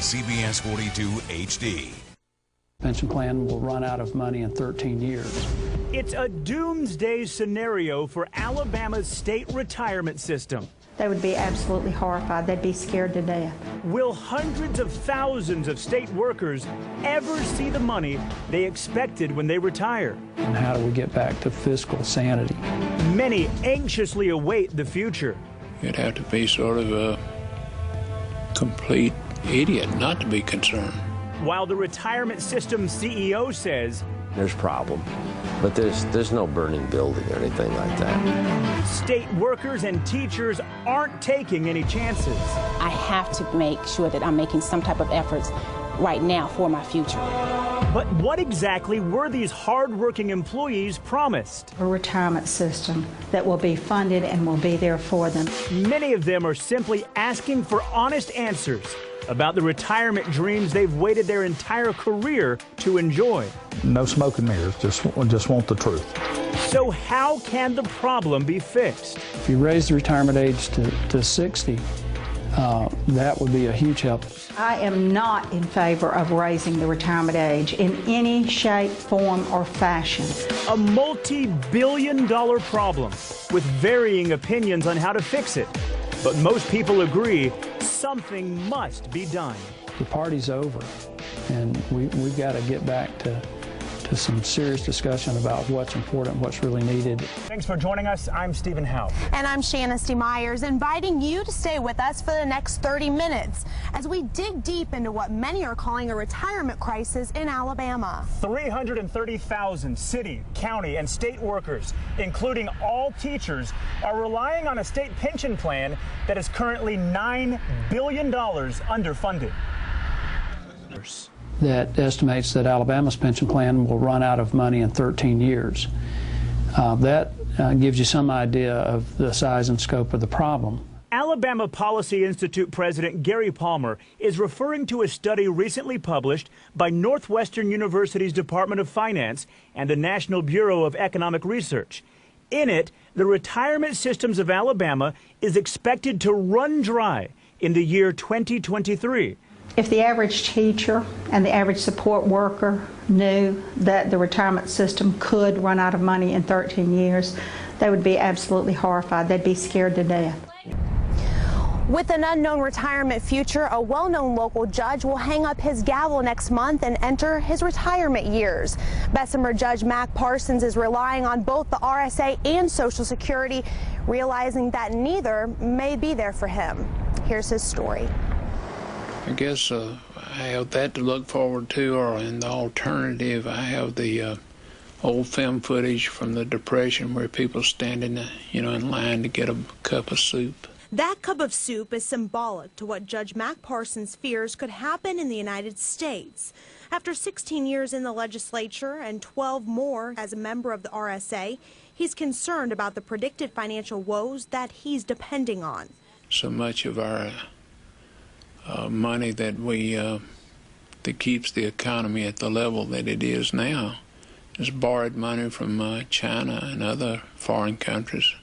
CBS 42 HD. Pension plan will run out of money in 13 years. It's a doomsday scenario for Alabama's state retirement system. They would be absolutely horrified. They'd be scared to death. Will hundreds of thousands of state workers ever see the money they expected when they retire? And how do we get back to fiscal sanity? Many anxiously await the future. You'd have to be sort of a complete idiot not to be concerned. While the retirement system CEO says there's a problem, but there's no burning building or anything like that. State workers and teachers aren't taking any chances. I have to make sure that I'm making some type of efforts right now for my future. But what exactly were these hard-working employees promised? A retirement system that will be funded and will be there for them. Many of them are simply asking for honest answers about the retirement dreams they've waited their entire career to enjoy. No smoke and mirrors, just want the truth. So how can the problem be fixed? If you raise the retirement age to 60, that would be a huge help. I am not in favor of raising the retirement age in any shape, form, or fashion. A multi-billion-dollar problem with varying opinions on how to fix it. But most people agree something must be done. The party's over, and we've got to get back to some serious discussion about what's important, what's really needed. Thanks for joining us. I'm Stephen Howe. And I'm Shanna Myers, inviting you to stay with us for the next 30 minutes as we dig deep into what many are calling a retirement crisis in Alabama. 330,000 city, county, and state workers, including all teachers, are relying on a state pension plan that is currently $9 billion underfunded. That estimates that Alabama's pension plan will run out of money in 13 years. That gives you some idea of the size and scope of the problem. Alabama Policy Institute President Gary Palmer is referring to a study recently published by Northwestern University's Department of Finance and the National Bureau of Economic Research. In it, the retirement systems of Alabama is expected to run dry in the year 2023. If the average teacher and the average support worker knew that the retirement system could run out of money in 13 years, they would be absolutely horrified. They'd be scared to death. With an unknown retirement future, a well-known local judge will hang up his gavel next month and enter his retirement years. Bessemer Judge Mac Parsons is relying on both the RSA and Social Security, realizing that neither may be there for him. Here's his story. I guess I have that to look forward to, or in the alternative, I have the old film footage from the Depression where people standing, in line to get a cup of soup. That cup of soup is symbolic to what Judge Mac Parsons fears could happen in the United States. After 16 years in the legislature and 12 more as a member of the RSA, he's concerned about the predicted financial woes that he's depending on. So much of our money that that keeps the economy at the level that it is now is borrowed money from China and other foreign countries.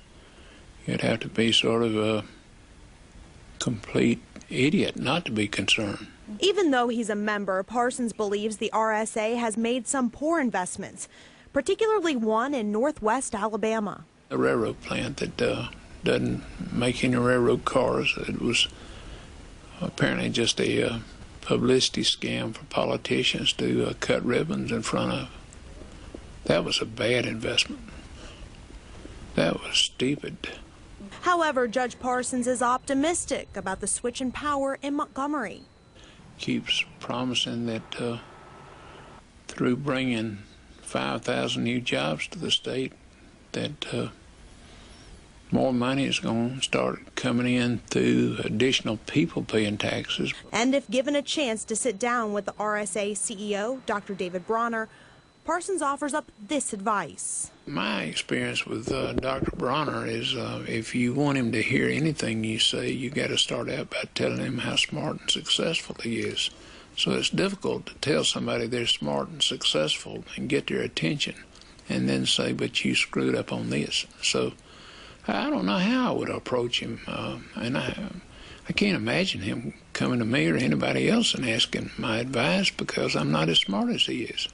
You'd have to be sort of a complete idiot not to be concerned. Even though he's a member, Parsons believes the RSA has made some poor investments, particularly one in northwest Alabama. A railroad plant that doesn't make any railroad cars. It was apparently just a publicity scam for politicians to cut ribbons in front of. That was a bad investment. That was stupid. However, Judge Parsons is optimistic about the switch in power in Montgomery. Keeps promising that through bringing 5,000 new jobs to the state, that more money is going to start coming in through additional people paying taxes. And if given a chance to sit down with the RSA CEO, Dr. David Bronner, Parsons offers up this advice. My experience with Dr. Bronner is if you want him to hear anything you say, you got to start out by telling him how smart and successful he is. So it's difficult to tell somebody they're smart and successful and get their attention and then say, but you screwed up on this. So I don't know how I would approach him, and I can't imagine him coming to me or anybody else and asking my advice because I'm not as smart as he is.